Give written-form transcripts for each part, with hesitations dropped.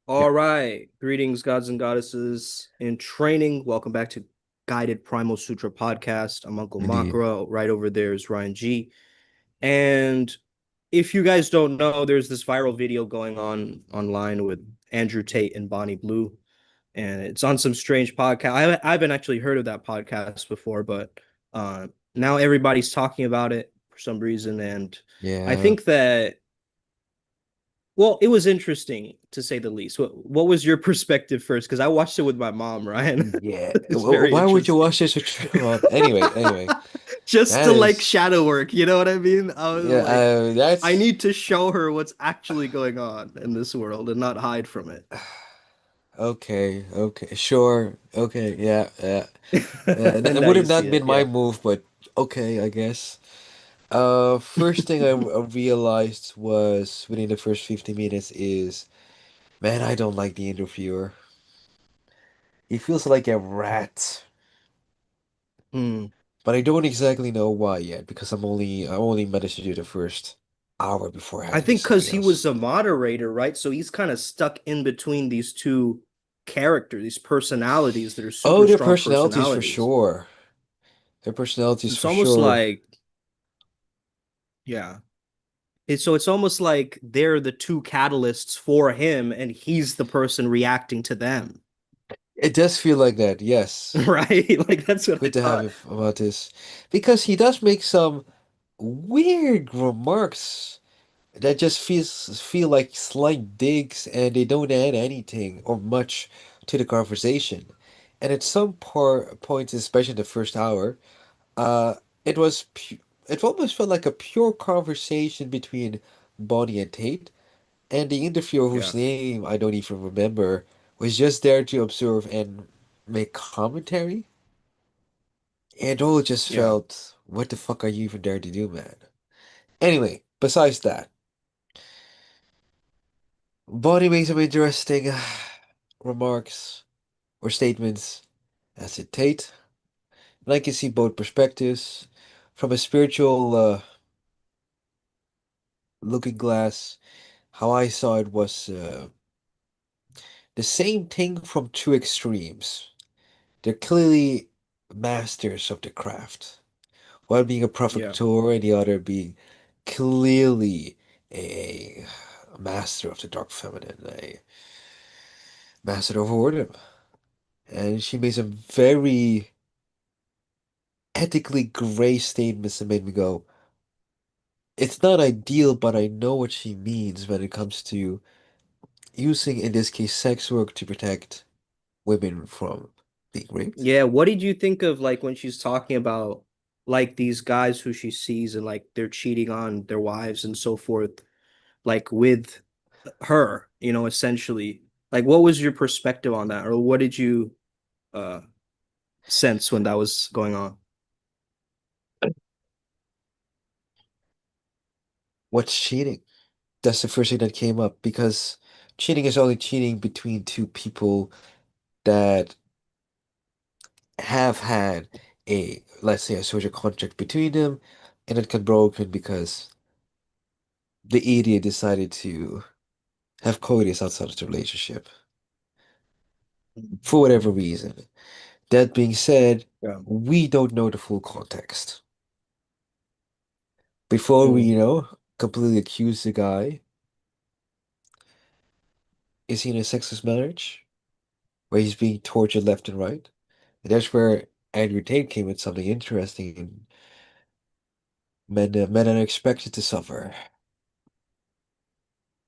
Yeah, All right. Greetings, gods and goddesses in training. Welcome back to Guided Primal Sutra podcast. I'm Uncle indeed. Makara. Right over there is Ryan G. And if you guys don't know, there's this viral video going on online with Andrew Tate and Bonnie Blue, and it's on some strange podcast. I haven't actually heard of that podcast before, but now everybody's talking about it for some reason, and I Yeah, think that it was interesting to say the least. What was your perspective first? Because I watched it with my mom, Ryan. yeah. It's very Why would you interesting. watch this with your mom? Anyway, Just that to like is, shadow work, you know what I mean? I was yeah, like, I that's need to show her what's actually going on in this world and not hide from it. okay, sure, okay, yeah. And That now would you have see not it. been my Yeah. move, but okay, I guess. First thing I realized was within the first 50 minutes is, man, I don't like the interviewer. He feels like a rat. Hmm. But I don't exactly know why yet because I only managed to do the first hour before I had I to do think something because he else. was a moderator, right? So he's kind of stuck in between these two characters, these personalities that are Oh, super their strong personalities for personalities. sure. Their personalities It's for almost sure. like, yeah. So it's almost like they're the two catalysts for him, and he's the person reacting to them, It does feel like that, yes. right? Like that's what I Good to have thought. you about this. Because he does make some weird remarks that just feel like slight digs and they don't add anything or much to the conversation. And at some points, especially in the first hour, Uh, it was it almost felt like a pure conversation between Bonnie and Tate, and the interviewer whose Yeah, name I don't even remember was just there to observe and make commentary. And all it just yeah, felt, what the fuck are you even there to do, man? Anyway, besides that, Bonnie made some interesting remarks or statements, as did Tate, and I can see both perspectives. From a spiritual looking glass, how I saw it was the same thing from two extremes. They're clearly masters of the craft, one being a yeah. provocateur and the other being clearly a master of the dark feminine, a master of order. And she made some very ethically gray statements that made me go, it's not ideal, but I know what she means when it comes to using, in this case, sex work to protect women from being raped. Yeah, what did you think of like when she's talking about like these guys who she sees and like they're cheating on their wives and so forth, like with her, essentially. Like what was your perspective on that? Or what did you uh sense when that was going on? What's cheating? That's the first thing that came up because cheating is only cheating between two people that have had let's say, a social contract between them, and it got broken because the idiot decided to have coitus outside of the relationship for whatever reason. That being said, Yeah. we don't know the full context. Before we, Mm. completely accuse the guy, is he in a sexist marriage where he's being tortured left and right? And that's where Andrew Tate came with something interesting. And men are expected to suffer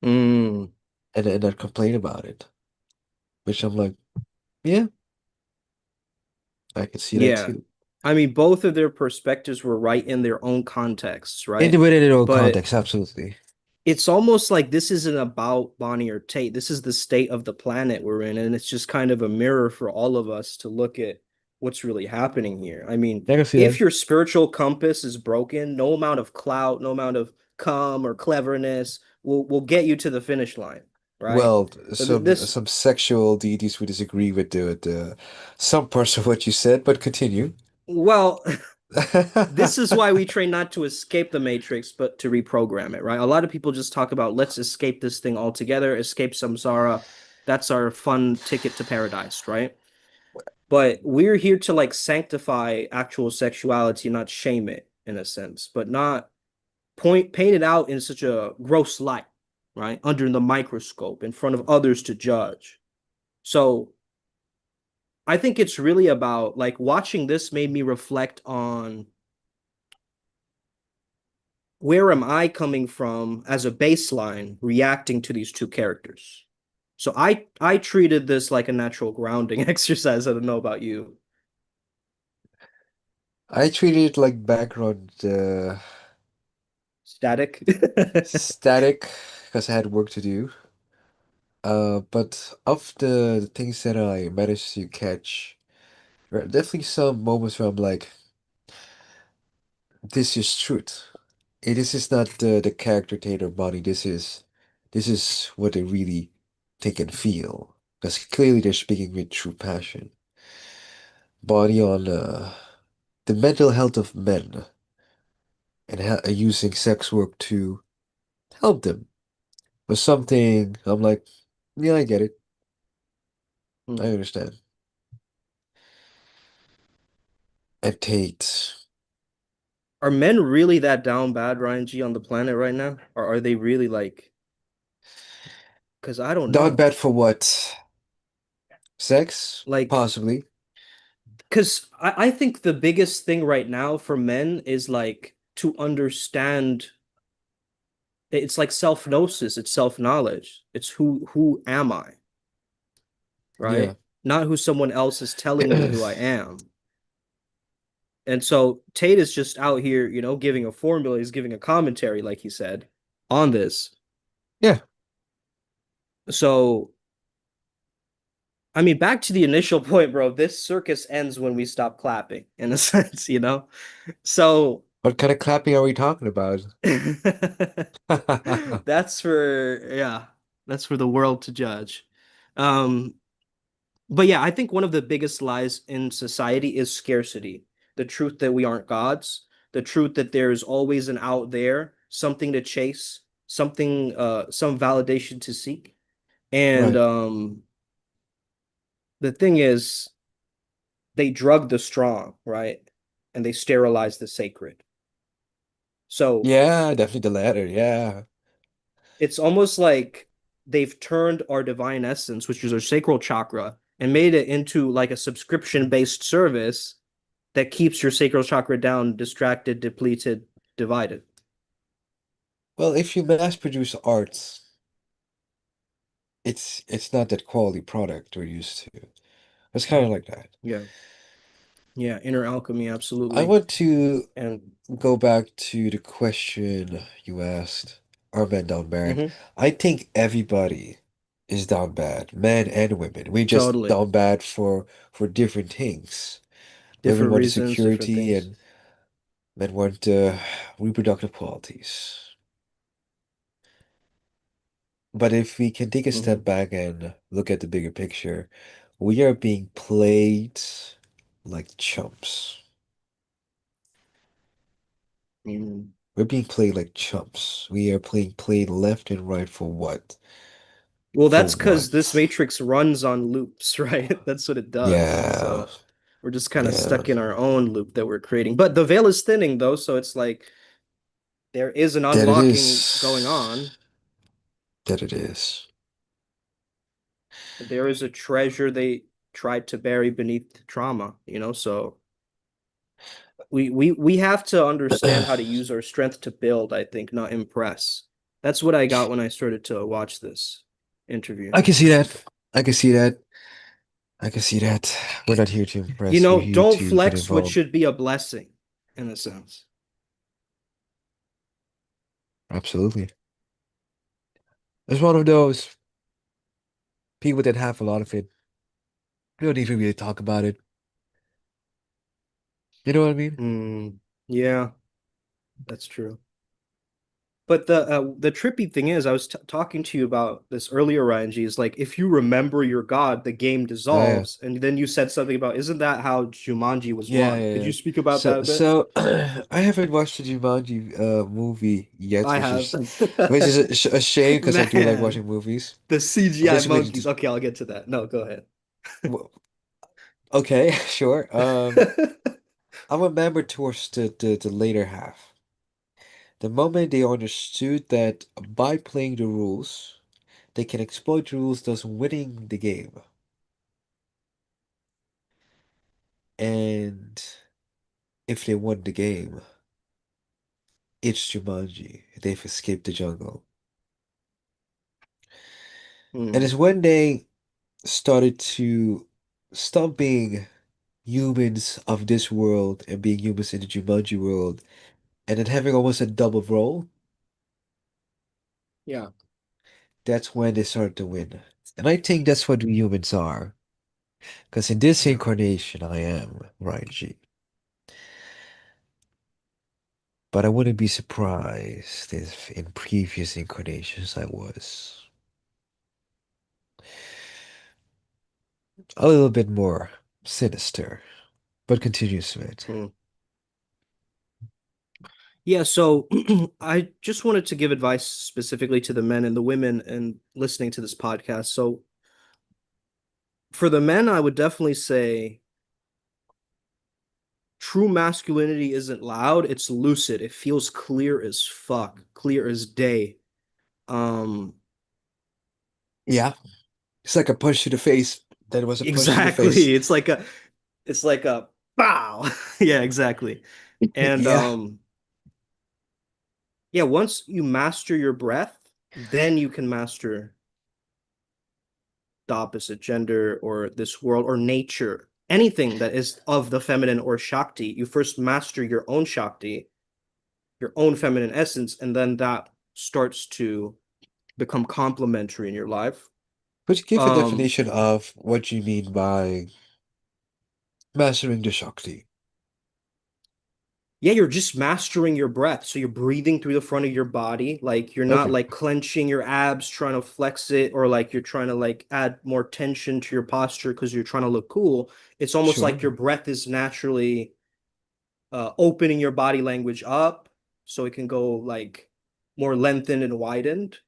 Mm. and not complain about it. Which I'm like, yeah, I can see that Yeah. too. I mean, both of their perspectives were right in their own contexts, right? Within their own But context, absolutely. it's almost like this isn't about Bonnie or Tate. This is the state of the planet we're in, and it's just kind of a mirror for all of us to look at what's really happening here. I mean, I can see if that. your spiritual compass is broken, no amount of clout, no amount of calm or cleverness will get you to the finish line, right? Well, This some sexual deities would disagree with the some parts of what you said, but continue. well, this is why we train not to escape the matrix, but to reprogram it, right? A lot of people just talk about let's escape this thing altogether, escape samsara. That's our fun ticket to paradise, right? But we're here to like sanctify actual sexuality, not shame it in a sense, but not paint it out in such a gross light, right? Under the microscope in front of others to judge. So I think it's really about like watching this made me reflect on where am I coming from as a baseline reacting to these two characters. So I treated this like a natural grounding exercise. I don't know about you. I treated it like background Static. static because I had work to do. But of the things that I managed to catch, there are definitely some moments where I'm like, this is truth. This is not the character Tate or Bonnie. This is what they really think and feel. Because clearly they're speaking with true passion. Bonnie on the mental health of men and using sex work to help them was something I'm like, yeah, I get it. I Hmm. understand. And Tate, Are men really that down bad, Ryan G, on the planet right now? Or are they really like, because I don't not know. bad for what? Sex? Like, Possibly. because I think the biggest thing right now for men is like to understand it's like self-gnosis, it's self-knowledge. It's who am I, Yeah. right? Not who someone else is telling me who I am. And so Tate is just out here, giving a formula, he's giving a commentary, like he said, on this. Yeah. So, I mean, back to the initial point, bro, this circus ends when we stop clapping, in a sense. So What kind of clapping are we talking about? that's for, yeah, that's for the world to judge. Um, but yeah, I think one of the biggest lies in society is scarcity. The truth that we aren't gods, the truth that there's always an out there, something to chase, some validation to seek. And Right. the thing is, they drug the strong, right? And they sterilize the sacred. So Yeah, definitely the latter. Yeah. it's almost like they've turned our divine essence, which is our sacral chakra, and made it into like a subscription-based service that keeps your sacral chakra down, distracted, depleted, divided. Well, if you mass produce art, it's not that quality product we're used to. It's kind of like that. Yeah. Yeah. Inner alchemy, I absolutely. want to And go back to the question you asked. Are men down bad? mhm, I think everybody is down bad, men and women. We're just totally down bad for different things. Women different want the reasons, different security things. and men want the reproductive qualities. But if we can take a step Hmm. back and look at the bigger picture, we are being played like chumps. Hmm. We're being played like chumps. We are playing played left and right for what? Well, For that's because this what? matrix runs on loops, right? That's what it does. Yeah, So we're just kind of yeah, stuck in our own loop that we're creating. But the veil is thinning, though. So it's like there is an that it unlocking going is. on. That it is. There is a treasure they tried to bury beneath trauma. So we have to understand how to use our strength to build, I think, not impress. That's what I got when I started to watch this interview. I can see that. I can see that. I can see that. We're not here to impress. We're here Don't to get flex what involved. should be a blessing, in a sense. Absolutely. It's one of those people that have a lot of it. We don't even really talk about it. You know what I mean? Mm, yeah, that's true. But the trippy thing is, I was t talking to you about this earlier, Ryan G. Is like if you remember your god, the game Oh yeah. dissolves, and then you said something about, isn't that how Jumanji was Yeah, won? yeah, Could yeah. you speak about that So, a bit? so I haven't watched the Jumanji movie yet, I have. which is a shame because I do like Man, watching movies. the CGI Basically, monkeys. Okay, I'll get to that. No, go ahead. w- okay, sure. I remember towards the later half, the moment they understood that by playing the rules, they can exploit the rules, thus winning the game. And if they won the game, it's Jumanji. They've escaped the jungle. And Hmm. it's when they started to stop being humans of this world and being humans in the Jumanji world, and then having almost a double role, Yeah, that's when they started to win. And I think that's what we humans are. Because in this yeah. incarnation, I am Ryan G. But I wouldn't be surprised if in previous incarnations I was a little bit more sinister. But continue, Smith. Hmm. Yeah, so I just wanted to give advice specifically to the men and the women and listening to this podcast. So for the men, I would definitely say true masculinity isn't loud, it's lucid. It feels clear as fuck, clear as day. Um, Yeah. It's like a punch to the face. That was a punch to the face. exactly. It's like a bow. Yeah, exactly. And Yeah. yeah, once you master your breath, then you can master the opposite gender or this world or nature. Anything that is of the feminine or Shakti, you first master your own Shakti, your own feminine essence, and then that starts to become complementary in your life. Could you give a Um, definition of what you mean by mastering the Shakti? yeah, you're just mastering your breath. So you're breathing through the front of your body. Like you're not Okay, like clenching your abs, trying to flex it, or like you're trying to like add more tension to your posture because you're trying to look cool. It's almost like sure. your breath is naturally opening your body language up so it can go like more lengthened and widened.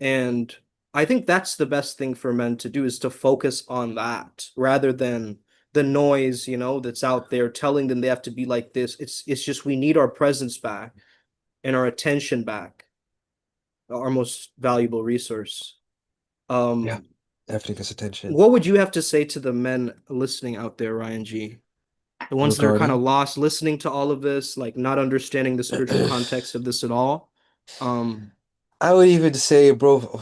And I think that's the best thing for men to do is to focus on that rather than the noise, that's out there telling them they have to be like this. It's just we need our presence back and our attention back, our most valuable resource. Yeah, Um, definitely gets attention. what would you have to say to the men listening out there, Ryan G? The ones that are kind of Regarding, lost listening to all of this, like not understanding the spiritual context of this at all. Um, I would even say, bro,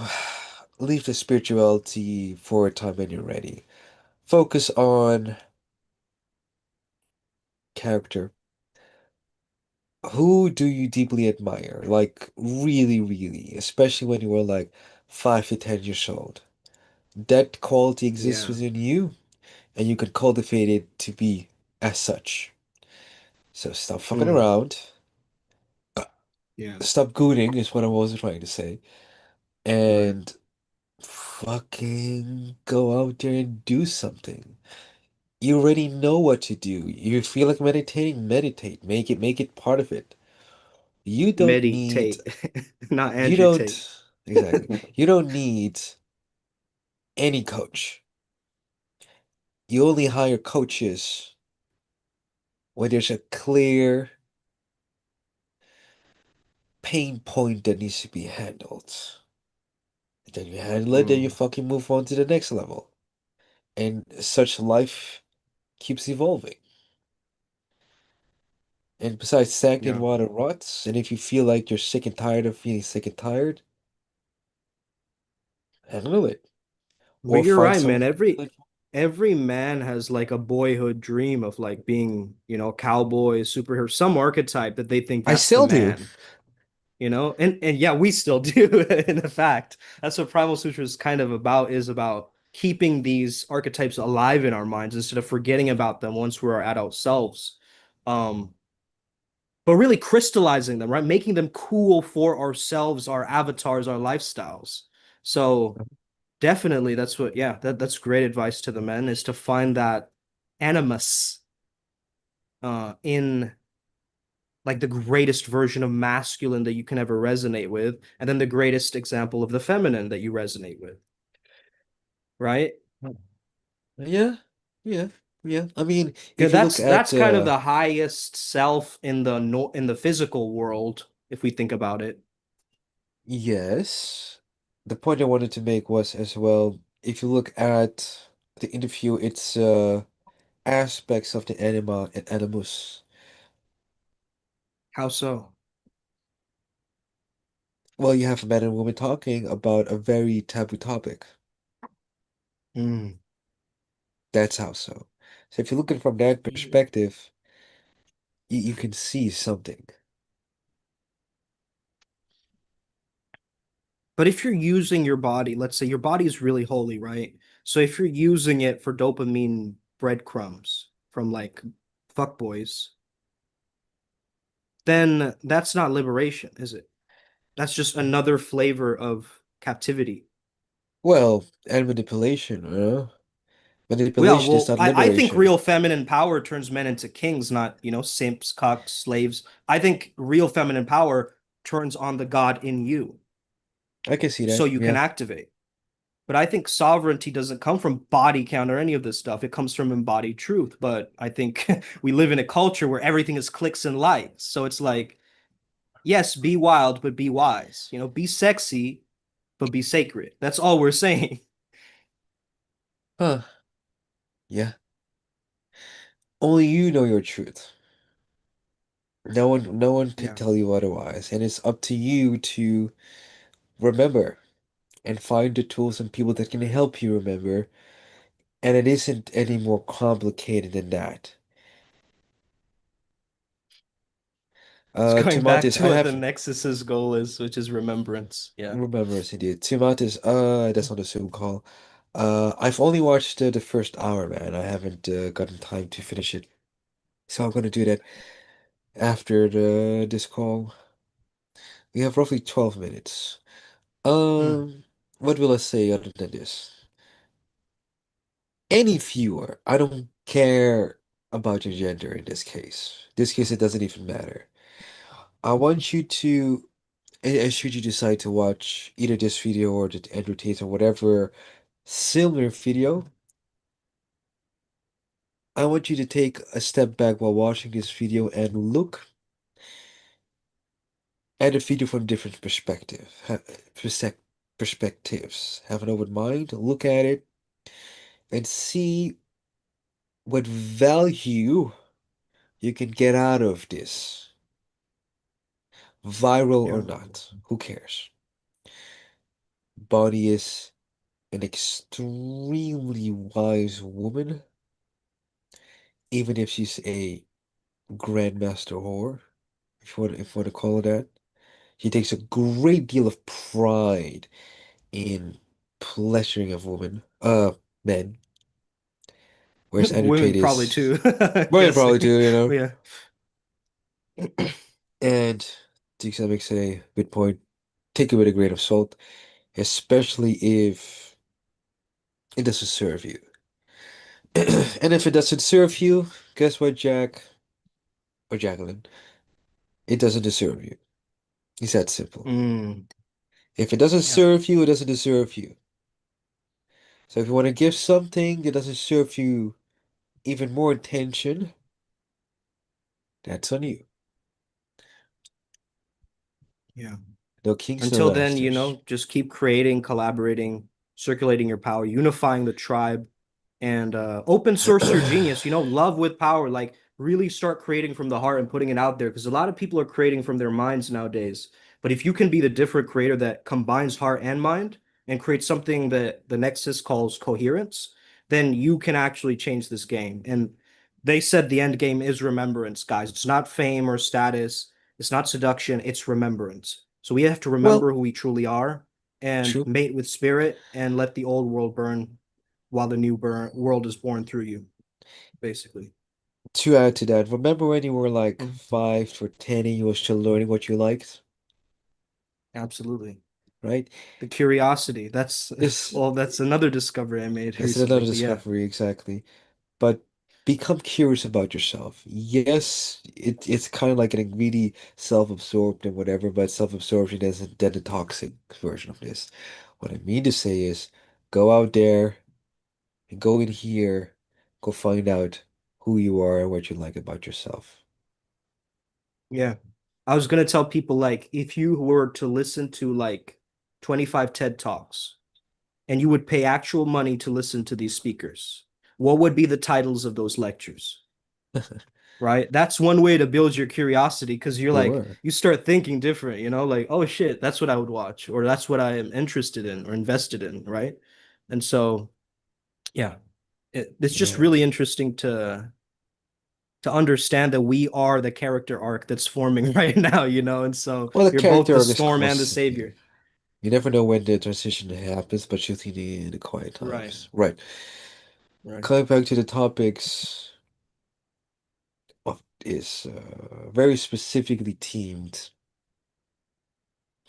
leave the spirituality for a time when you're ready. Focus on character. Who do you deeply admire? Like, really, really, especially when you were like 5 to 10 years old. That quality exists yeah, within you, and you can cultivate it to be as such. So stop fucking mm, around. yeah, Stop gooning is what I was trying to say. right. And fucking go out there and do something. You already know what to do. You feel like meditating, meditate. Make it part of it. You don't need Meditate, not you agitate. don't exactly. You don't need any coach. You only hire coaches when there's a clear pain point that needs to be handled. Then you handle it, then you Mm, fucking move on to the next level. And such life keeps evolving. And besides, stagnant yeah. water rots. And if you feel like you're sick and tired of feeling sick and tired, handle it. But Or you're find right, man. someone to handle Every it. every man has like a boyhood dream of like being, cowboy, superhero, some archetype that they think I that's the still do. man. And yeah, we still do. In fact, that's what Primal Sutra is kind of about, is about keeping these archetypes alive in our minds instead of forgetting about them once we're our adult selves. um but really crystallizing them, right? Making them cool for ourselves, our avatars, our lifestyles. So definitely that's what, yeah, that's great advice to the men is to find that animus in like the greatest version of masculine that you can ever resonate with, and then the greatest example of the feminine that you resonate with, right? Yeah, yeah, yeah. I mean, Yeah, if you look that's at kind of the highest self in the no, in the physical world, if we think about it. yes, the point I wanted to make was as well, if you look at the interview, it's aspects of the anima and animus. How so? Well, you have a man and woman talking about a very taboo topic. Mm. That's how so. So if you look at it from that perspective, you can see something. But if you're using your body, let's say your body is really holy, right? So if you're using it for dopamine breadcrumbs from like fuckboys, then that's not liberation, is it? That's just another flavor of captivity. Well, and manipulation, Well, manipulation is well, not I think liberation. real feminine power turns men into kings, not, simps, cocks, slaves. I think real feminine power turns on the god in you I can see so that. you can Yeah. activate. But I think sovereignty doesn't come from body count or any of this stuff. It comes from embodied truth. But I think we live in a culture where everything is clicks and likes. So it's like, yes, be wild, but be wise. Be sexy, but be sacred. That's all we're saying. Huh. Yeah. Only you know your truth. No one can Yeah. tell you otherwise, and it's up to you to remember and find the tools and people that can help you remember. And it isn't any more complicated than that. It's going back Tomatis, to I what the have Nexus's goal is, which is remembrance. Yeah. remembrance indeed. Tomatis, that's on the Zoom call. I've only watched the first hour, man. I haven't gotten time to finish it, so I'm gonna do that after the this call. We have roughly 12 minutes. Mm. Um, what will I say other than this? Any viewer, I don't care about your gender in this case. This case, it doesn't even matter. I want you to, should you decide to watch either this video or the Andrew Tate or whatever similar video, I want you to take a step back while watching this video and look at the video from different perspective, perspectives. Have an open mind, look at it, and see what value you can get out of this. Viral or Yeah. not, who cares? Bonnie is an extremely wise woman, even if she's a grandmaster whore, if you want to call it that. She takes a great deal of pride in pleasuring of men, whereas Andrew Women Tate probably is, too, women probably guessing. do, you know. Yeah. And to some extent, a good point. Take it with a grain of salt, especially if it doesn't serve you. And if it doesn't serve you, guess what, Jack or Jacqueline? It doesn't deserve you. It's that simple. Mm. If it doesn't Yeah. serve you, it doesn't deserve you. So if you want to give something that doesn't serve you even more attention, that's on you. Yeah. No kings, no Until then, masters. just keep creating, collaborating, circulating your power, unifying the tribe, and open source your genius. Love with power. Like really start creating from the heart and putting it out there because a lot of people are creating from their minds nowadays. But if you can be the different creator that combines heart and mind and create something that the Nexus calls coherence, then you can actually change this game. And they said the end game is remembrance, guys. It's not fame or status. It's not seduction. It's remembrance. So we have to Well, remember who we truly are and true. mate with spirit and let the old world burn while the new world is born through you, basically. To add to that, remember when you were like Mm, 5 or 10 and you were still learning what you liked, absolutely. right? The curiosity. That's This well, that's another discovery I made is another recently. But yeah, discovery, exactly. But become curious about yourself. Yes, it's kind of like getting really self-absorbed and whatever, but self-absorption isn't then the toxic version of this. What I mean to say is go out there and go in here, go find out who you are and what you like about yourself. yeah. I was gonna tell people like if you were to listen to like 25 TED Talks and you would pay actual money to listen to these speakers, what would be the titles of those lectures? Right? That's one way to build your curiosity because you're like, Sure. you start thinking different, like, oh shit, that's what I would watch, or that's what I am interested in or invested in, right? And so, yeah, it's just Yeah. really interesting to understand that we are the character arc that's forming right now, and so Well, the you're both character the arc is storm and the constantly. savior. You never know when the transition happens, but you think in the quiet Right, times. Right. right. Coming back to the topics of this very specifically themed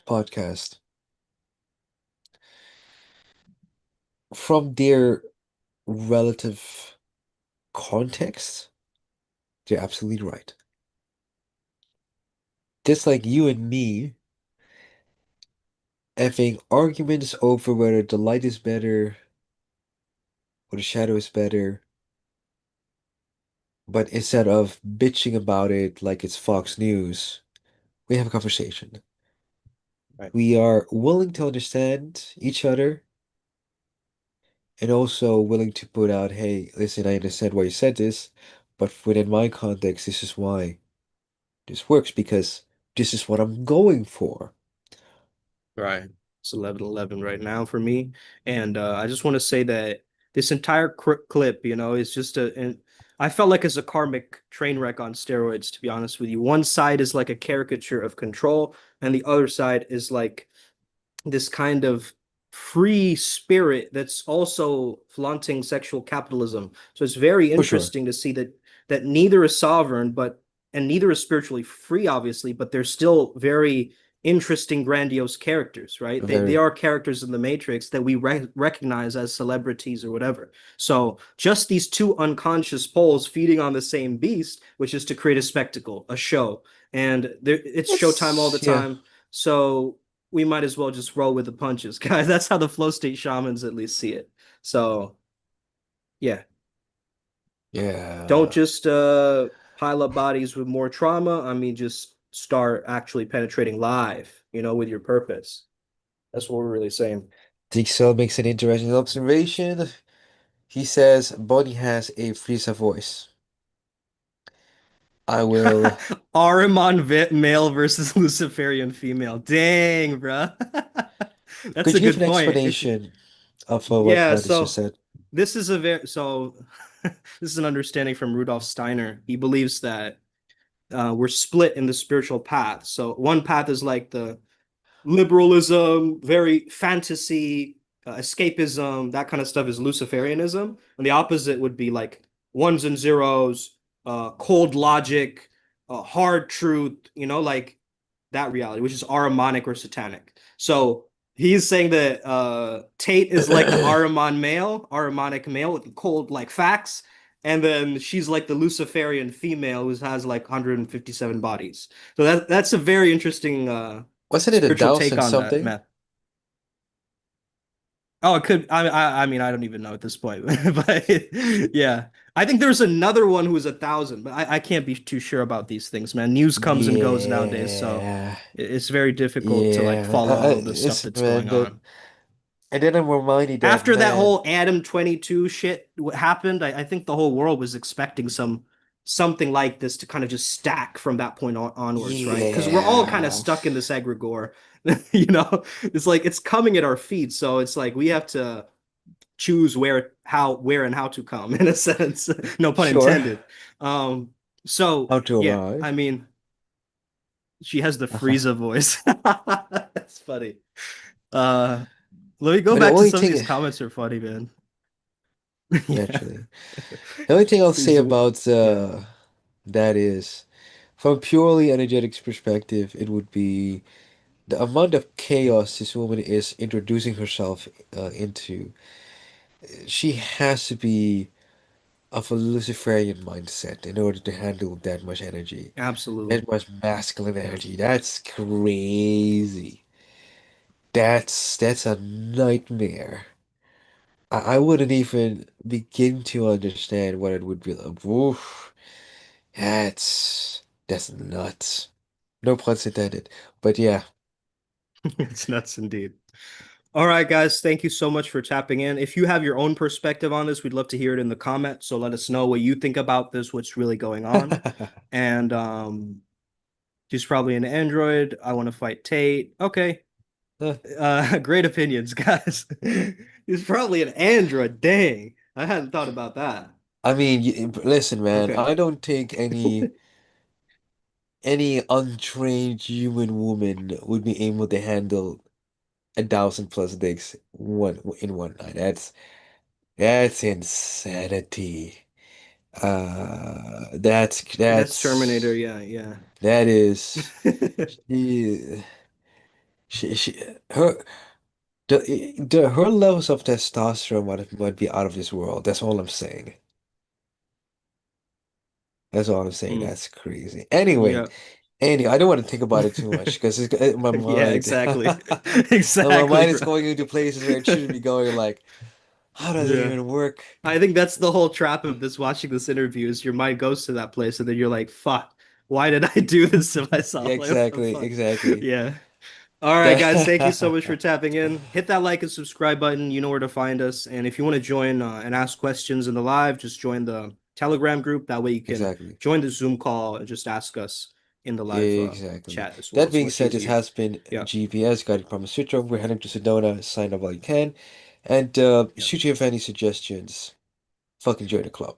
podcast. From their relative context, they're absolutely right. Just like you and me having arguments over whether the light is better or the shadow is better, but instead of bitching about it like it's Fox News, we have a conversation. Right. We are willing to understand each other and also willing to put out, hey, listen, I understand why you said this, but within my context, this is why this works because this is what I'm going for. Right. It's 11:11 right now for me. And I just want to say that this entire clip, is just and I felt like it's a karmic train wreck on steroids, to be honest with you. One side is like a caricature of control, and the other side is like this kind of free spirit that's also flaunting sexual capitalism. So it's very For sure. interesting to see that neither is sovereign, but and neither is spiritually free, obviously, but they're still very interesting, grandiose characters, right? They Very. are characters in the Matrix that we recognize as celebrities or whatever. So just these two unconscious poles feeding on the same beast, which is to create a spectacle, a show, and it's showtime all the Yeah. time. So we might as well just roll with the punches, guys. That's how the flow state shamans at least see it. So yeah, don't Yeah. just pile up bodies with more trauma. I mean, just start actually penetrating live, with your purpose. That's what we're really saying. Jigsaw makes an interesting observation. He says Bonnie has a Frieza voice. I will. Ahriman male versus Luciferian female. Dang, bro. That's Could a you give good an point. It's explanation of what Yeah, Atlantis just so said? this is a very so this is an understanding from Rudolf Steiner. He believes that we're split in the spiritual path. So one path is like the liberalism, very fantasy, escapism, that kind of stuff is Luciferianism, and the opposite would be like ones and zeros, cold logic, hard truth. Like that reality, which is Ahrimanic or satanic. So he's saying that Tate is like the Ahrimanic male with cold like facts, and then she's like the Luciferian female who has like 157 bodies. So that's a very interesting Wasn't it a spiritual Dowse take and on that something? math. Oh, it could. I mean, I don't even know at this point, but yeah, I think there's another one who is 1,000, but I can't be too sure about these things, man. News comes and goes nowadays, so Yeah. it's very difficult to like Yeah. follow all of the stuff Listen, that's man, going on. and then I'm reminded that, After that man, whole Adam 22 shit happened, I think the whole world was expecting something like this to kind of just stack from that point onwards, right? Because we're all kind of yeah. stuck in this egregore, you know. It's like it's coming at our feet, so it's like we have to choose where and how to come in a sense. No pun Sure. intended. Um, so How to yeah, I arrive. mean, she has the Frieza voice. That's funny. Uh, let me go But the back to only some of thing, these comments are funny, man. Yeah. naturally. The only thing I'll say He's about yeah, that is, from a purely energetics perspective, it would be the amount of chaos this woman is introducing herself into. She has to be of a Luciferian mindset in order to handle that much energy, absolutely. that much masculine Yeah. energy. That's crazy. That's a nightmare. I wouldn't even begin to understand what it would be like. Oof, that's nuts. No puns intended. But yeah, It's nuts indeed. All right, guys, thank you so much for tapping in. If you have your own perspective on this, we'd love to hear it in the comments. So let us know what you think about this, what's really going on. And he's probably an android. I want to fight Tate. Okay. Great opinions, guys. He's probably an android. Dang. I hadn't thought about that. I mean, listen, man. Okay. I don't think any untrained human woman would be able to handle 1,000 plus dicks in one night. That's insanity. That's That's Terminator. that's Yeah, yeah. that is she, she her her levels of testosterone might be out of this world. That's all I'm saying. That's all I'm saying. Mm, That's crazy. Anyway, yeah. I don't want to think about it too much because my Yeah, mind, exactly. my Exactly, mind is bro. going into places where it shouldn't be going. Like, how does it Yeah. even work? I think that's the whole trap of this watching this interview is your mind goes to that place and then you're like, fuck, why did I do this to Yeah, myself? Like, what the exactly, fuck? exactly. Yeah. All right, guys. Thank you so much for That tapping in. Hit that like and subscribe button. You know where to find us. And if you want to join and ask questions in the live, just join the Telegram group. That way you can exactly. join the Zoom call and just ask us in the live Exactly. chat as well. That It's being much said, this easier. has been Yeah. GPS Guided Primal Sutra. We're heading to Sedona. Sign up while you can. And Yeah. shoot you if any suggestions. Fucking join the club.